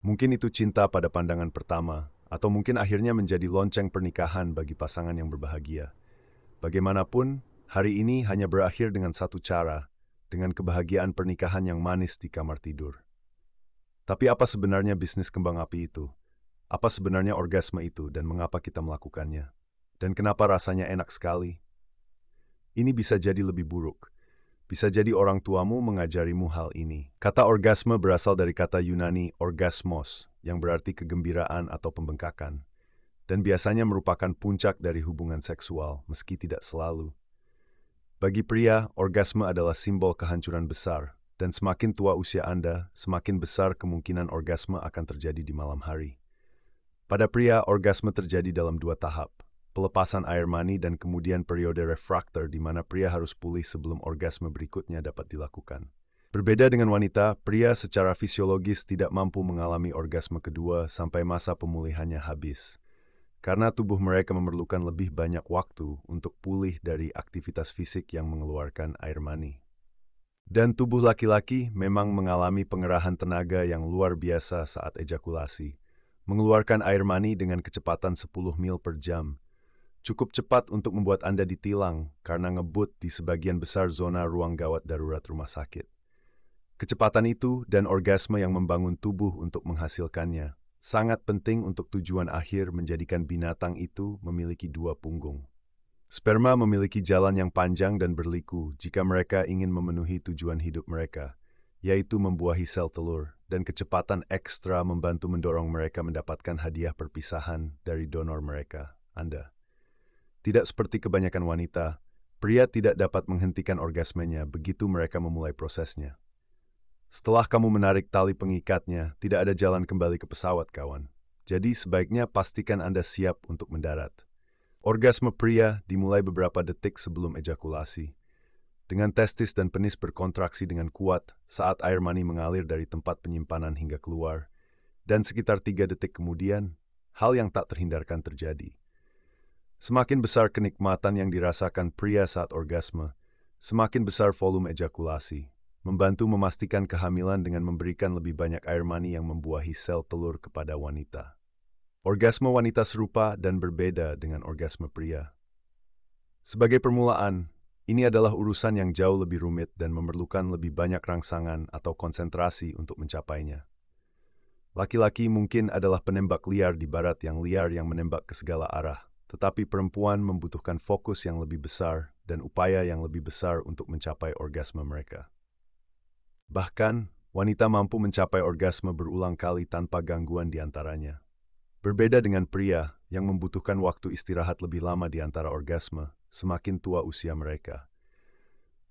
Mungkin itu cinta pada pandangan pertama, atau mungkin akhirnya menjadi lonceng pernikahan bagi pasangan yang berbahagia. Bagaimanapun, hari ini hanya berakhir dengan satu cara, dengan kebahagiaan pernikahan yang manis di kamar tidur. Tapi apa sebenarnya bisnis kembang api itu? Apa sebenarnya orgasme itu dan mengapa kita melakukannya? Dan kenapa rasanya enak sekali? Ini bisa jadi lebih buruk. Bisa jadi orang tuamu mengajarimu hal ini. Kata orgasme berasal dari kata Yunani orgasmos, yang berarti kegembiraan atau pembengkakan, dan biasanya merupakan puncak dari hubungan seksual, meski tidak selalu. Bagi pria, orgasme adalah simbol kehancuran besar, dan semakin tua usia Anda, semakin besar kemungkinan orgasme akan terjadi di malam hari. Pada pria, orgasme terjadi dalam dua tahap, pelepasan air mani dan kemudian periode refraktor di mana pria harus pulih sebelum orgasme berikutnya dapat dilakukan. Berbeda dengan wanita, pria secara fisiologis tidak mampu mengalami orgasme kedua sampai masa pemulihannya habis. Karena tubuh mereka memerlukan lebih banyak waktu untuk pulih dari aktivitas fisik yang mengeluarkan air mani. Dan tubuh laki-laki memang mengalami pengerahan tenaga yang luar biasa saat ejakulasi, mengeluarkan air mani dengan kecepatan 10 mil per jam. Cukup cepat untuk membuat Anda ditilang karena ngebut di sebagian besar zona ruang gawat darurat rumah sakit. Kecepatan itu dan orgasme yang membangun tubuh untuk menghasilkannya sangat penting untuk tujuan akhir menjadikan binatang itu memiliki dua punggung. Sperma memiliki jalan yang panjang dan berliku jika mereka ingin memenuhi tujuan hidup mereka, yaitu membuahi sel telur, dan kecepatan ekstra membantu mendorong mereka mendapatkan hadiah perpisahan dari donor mereka, Anda. Tidak seperti kebanyakan wanita, pria tidak dapat menghentikan orgasmenya begitu mereka memulai prosesnya. Setelah kamu menarik tali pengikatnya, tidak ada jalan kembali ke pesawat, kawan. Jadi sebaiknya pastikan Anda siap untuk mendarat. Orgasme pria dimulai beberapa detik sebelum ejakulasi. Dengan testis dan penis berkontraksi dengan kuat saat air mani mengalir dari tempat penyimpanan hingga keluar. Dan sekitar 3 detik kemudian, hal yang tak terhindarkan terjadi. Semakin besar kenikmatan yang dirasakan pria saat orgasme, semakin besar volume ejakulasi. Membantu memastikan kehamilan dengan memberikan lebih banyak air mani yang membuahi sel telur kepada wanita. Orgasme wanita serupa dan berbeda dengan orgasme pria. Sebagai permulaan, ini adalah urusan yang jauh lebih rumit dan memerlukan lebih banyak rangsangan atau konsentrasi untuk mencapainya. Laki-laki mungkin adalah penembak liar di barat yang liar yang menembak ke segala arah, tetapi perempuan membutuhkan fokus yang lebih besar dan upaya yang lebih besar untuk mencapai orgasme mereka. Bahkan, wanita mampu mencapai orgasme berulang kali tanpa gangguan di antaranya. Berbeda dengan pria yang membutuhkan waktu istirahat lebih lama di antara orgasme, semakin tua usia mereka.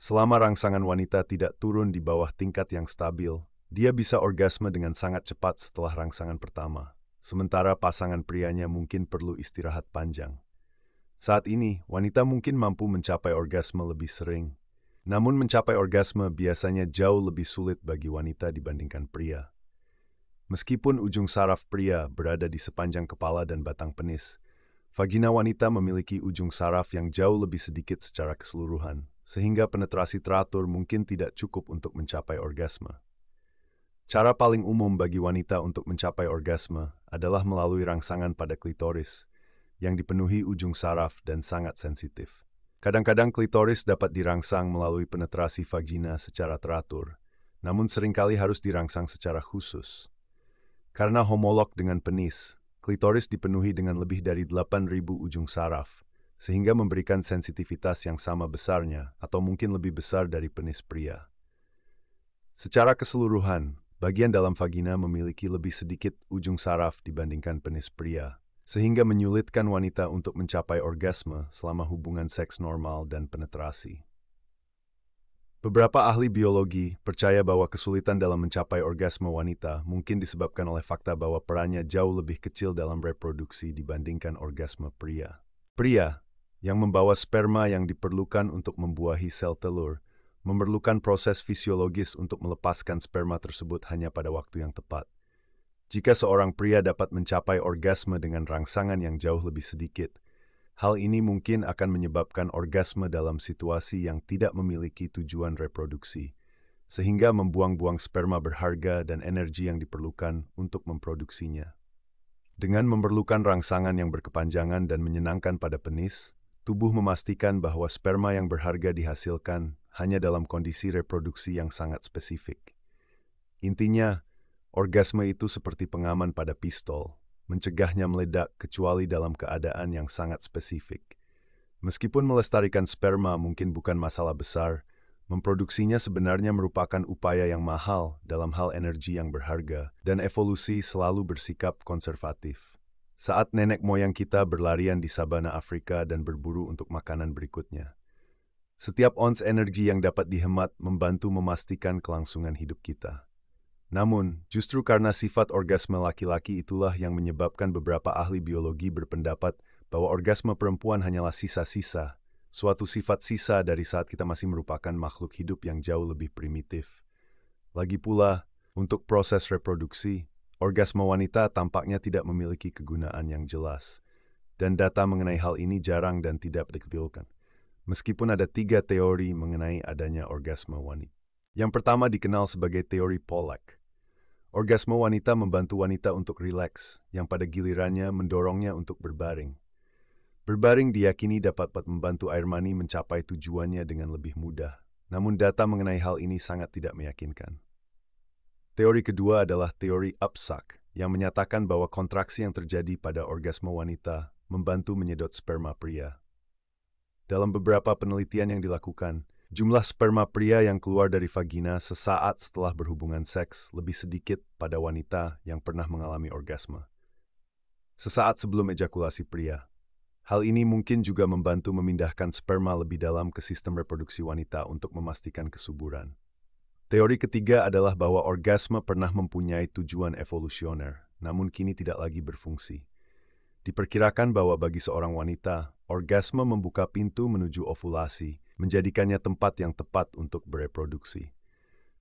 Selama rangsangan wanita tidak turun di bawah tingkat yang stabil, dia bisa orgasme dengan sangat cepat setelah rangsangan pertama, sementara pasangan prianya mungkin perlu istirahat panjang. Saat ini, wanita mungkin mampu mencapai orgasme lebih sering. Namun mencapai orgasme biasanya jauh lebih sulit bagi wanita dibandingkan pria. Meskipun ujung saraf pria berada di sepanjang kepala dan batang penis, vagina wanita memiliki ujung saraf yang jauh lebih sedikit secara keseluruhan, sehingga penetrasi teratur mungkin tidak cukup untuk mencapai orgasme. Cara paling umum bagi wanita untuk mencapai orgasme adalah melalui rangsangan pada klitoris, yang dipenuhi ujung saraf dan sangat sensitif. Kadang-kadang klitoris dapat dirangsang melalui penetrasi vagina secara teratur, namun seringkali harus dirangsang secara khusus. Karena homolog dengan penis, klitoris dipenuhi dengan lebih dari 8.000 ujung saraf, sehingga memberikan sensitivitas yang sama besarnya atau mungkin lebih besar dari penis pria. Secara keseluruhan, bagian dalam vagina memiliki lebih sedikit ujung saraf dibandingkan penis pria, sehingga menyulitkan wanita untuk mencapai orgasme selama hubungan seks normal dan penetrasi. Beberapa ahli biologi percaya bahwa kesulitan dalam mencapai orgasme wanita mungkin disebabkan oleh fakta bahwa perannya jauh lebih kecil dalam reproduksi dibandingkan orgasme pria. Pria, yang membawa sperma yang diperlukan untuk membuahi sel telur, memerlukan proses fisiologis untuk melepaskan sperma tersebut hanya pada waktu yang tepat. Jika seorang pria dapat mencapai orgasme dengan rangsangan yang jauh lebih sedikit, hal ini mungkin akan menyebabkan orgasme dalam situasi yang tidak memiliki tujuan reproduksi, sehingga membuang-buang sperma berharga dan energi yang diperlukan untuk memproduksinya. Dengan memerlukan rangsangan yang berkepanjangan dan menyenangkan pada penis, tubuh memastikan bahwa sperma yang berharga dihasilkan hanya dalam kondisi reproduksi yang sangat spesifik. Intinya, orgasme itu seperti pengaman pada pistol, mencegahnya meledak kecuali dalam keadaan yang sangat spesifik. Meskipun melestarikan sperma mungkin bukan masalah besar, memproduksinya sebenarnya merupakan upaya yang mahal dalam hal energi yang berharga, dan evolusi selalu bersikap konservatif. Saat nenek moyang kita berlarian di sabana Afrika dan berburu untuk makanan berikutnya. Setiap ons energi yang dapat dihemat membantu memastikan kelangsungan hidup kita. Namun, justru karena sifat orgasme laki-laki itulah yang menyebabkan beberapa ahli biologi berpendapat bahwa orgasme perempuan hanyalah sisa-sisa, suatu sifat sisa dari saat kita masih merupakan makhluk hidup yang jauh lebih primitif. Lagi pula, untuk proses reproduksi, orgasme wanita tampaknya tidak memiliki kegunaan yang jelas, dan data mengenai hal ini jarang dan tidak didetailkan. Meskipun ada 3 teori mengenai adanya orgasme wanita. Yang pertama dikenal sebagai teori Pollack. Orgasme wanita membantu wanita untuk rileks, yang pada gilirannya mendorongnya untuk berbaring. Berbaring diyakini dapat membantu air mani mencapai tujuannya dengan lebih mudah, namun data mengenai hal ini sangat tidak meyakinkan. Teori kedua adalah teori Upsuck, yang menyatakan bahwa kontraksi yang terjadi pada orgasme wanita membantu menyedot sperma pria. Dalam beberapa penelitian yang dilakukan, jumlah sperma pria yang keluar dari vagina sesaat setelah berhubungan seks lebih sedikit pada wanita yang pernah mengalami orgasme. Sesaat sebelum ejakulasi pria. Hal ini mungkin juga membantu memindahkan sperma lebih dalam ke sistem reproduksi wanita untuk memastikan kesuburan. Teori ketiga adalah bahwa orgasme pernah mempunyai tujuan evolusioner, namun kini tidak lagi berfungsi. Diperkirakan bahwa bagi seorang wanita, orgasme membuka pintu menuju ovulasi, menjadikannya tempat yang tepat untuk bereproduksi.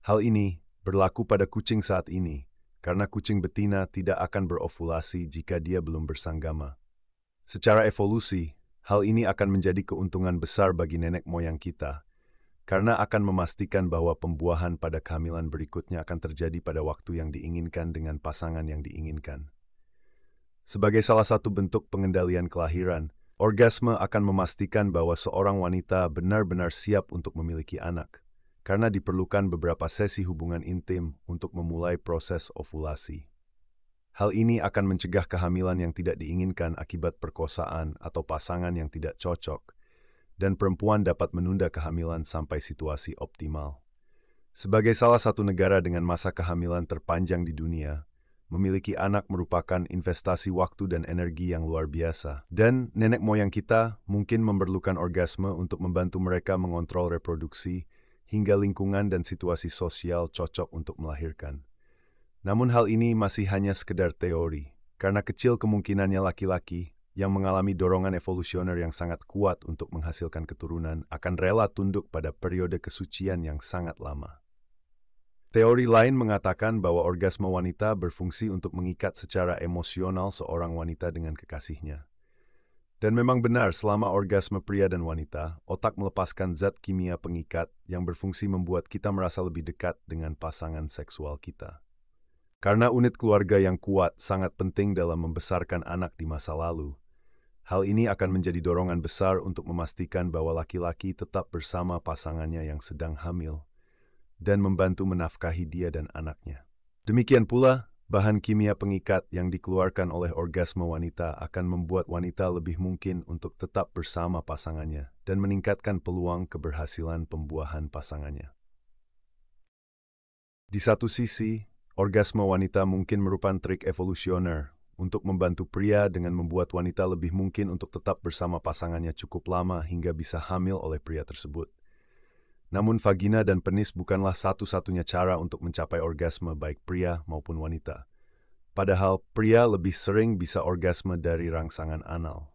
Hal ini berlaku pada kucing saat ini, karena kucing betina tidak akan berovulasi jika dia belum bersanggama. Secara evolusi, hal ini akan menjadi keuntungan besar bagi nenek moyang kita, karena akan memastikan bahwa pembuahan pada kehamilan berikutnya akan terjadi pada waktu yang diinginkan dengan pasangan yang diinginkan. Sebagai salah satu bentuk pengendalian kelahiran, orgasme akan memastikan bahwa seorang wanita benar-benar siap untuk memiliki anak, karena diperlukan beberapa sesi hubungan intim untuk memulai proses ovulasi. Hal ini akan mencegah kehamilan yang tidak diinginkan akibat perkosaan atau pasangan yang tidak cocok, dan perempuan dapat menunda kehamilan sampai situasi optimal. Sebagai salah satu negara dengan masa kehamilan terpanjang di dunia, memiliki anak merupakan investasi waktu dan energi yang luar biasa. Dan nenek moyang kita mungkin memerlukan orgasme untuk membantu mereka mengontrol reproduksi hingga lingkungan dan situasi sosial cocok untuk melahirkan. Namun hal ini masih hanya sekedar teori, karena kecil kemungkinannya laki-laki yang mengalami dorongan evolusioner yang sangat kuat untuk menghasilkan keturunan akan rela tunduk pada periode kesucian yang sangat lama. Teori lain mengatakan bahwa orgasme wanita berfungsi untuk mengikat secara emosional seorang wanita dengan kekasihnya. Dan memang benar, selama orgasme pria dan wanita, otak melepaskan zat kimia pengikat yang berfungsi membuat kita merasa lebih dekat dengan pasangan seksual kita. Karena unit keluarga yang kuat sangat penting dalam membesarkan anak di masa lalu, hal ini akan menjadi dorongan besar untuk memastikan bahwa laki-laki tetap bersama pasangannya yang sedang hamil dan membantu menafkahi dia dan anaknya. Demikian pula, bahan kimia pengikat yang dikeluarkan oleh orgasme wanita akan membuat wanita lebih mungkin untuk tetap bersama pasangannya dan meningkatkan peluang keberhasilan pembuahan pasangannya. Di satu sisi, orgasme wanita mungkin merupakan trik evolusioner untuk membantu pria dengan membuat wanita lebih mungkin untuk tetap bersama pasangannya cukup lama hingga bisa hamil oleh pria tersebut. Namun vagina dan penis bukanlah satu-satunya cara untuk mencapai orgasme baik pria maupun wanita. Padahal pria lebih sering bisa orgasme dari rangsangan anal.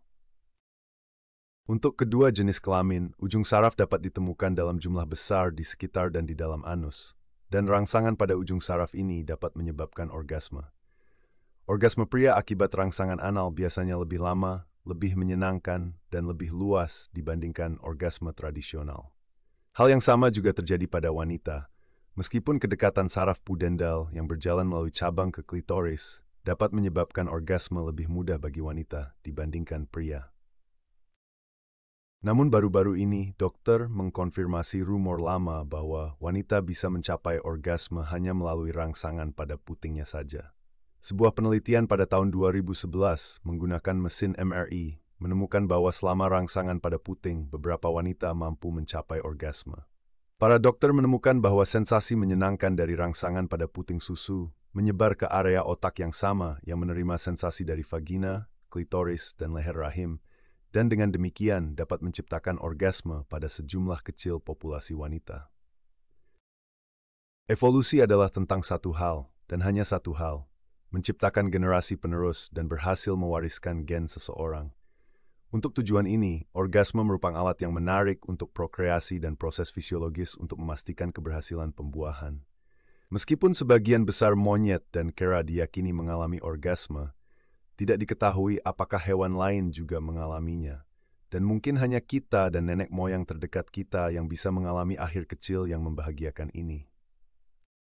Untuk kedua jenis kelamin, ujung saraf dapat ditemukan dalam jumlah besar di sekitar dan di dalam anus, dan rangsangan pada ujung saraf ini dapat menyebabkan orgasme. Orgasme pria akibat rangsangan anal biasanya lebih lama, lebih menyenangkan, dan lebih luas dibandingkan orgasme tradisional. Hal yang sama juga terjadi pada wanita. Meskipun kedekatan saraf pudendal yang berjalan melalui cabang ke klitoris dapat menyebabkan orgasme lebih mudah bagi wanita dibandingkan pria. Namun baru-baru ini, dokter mengkonfirmasi rumor lama bahwa wanita bisa mencapai orgasme hanya melalui rangsangan pada putingnya saja. Sebuah penelitian pada tahun 2011 menggunakan mesin MRI menemukan bahwa selama rangsangan pada puting, beberapa wanita mampu mencapai orgasme. Para dokter menemukan bahwa sensasi menyenangkan dari rangsangan pada puting susu menyebar ke area otak yang sama yang menerima sensasi dari vagina, klitoris, dan leher rahim, dan dengan demikian dapat menciptakan orgasme pada sejumlah kecil populasi wanita. Evolusi adalah tentang satu hal, dan hanya satu hal, menciptakan generasi penerus dan berhasil mewariskan gen seseorang. Untuk tujuan ini, orgasme merupakan alat yang menarik untuk prokreasi dan proses fisiologis untuk memastikan keberhasilan pembuahan. Meskipun sebagian besar monyet dan kera diyakini mengalami orgasme, tidak diketahui apakah hewan lain juga mengalaminya. Dan mungkin hanya kita dan nenek moyang terdekat kita yang bisa mengalami akhir kecil yang membahagiakan ini.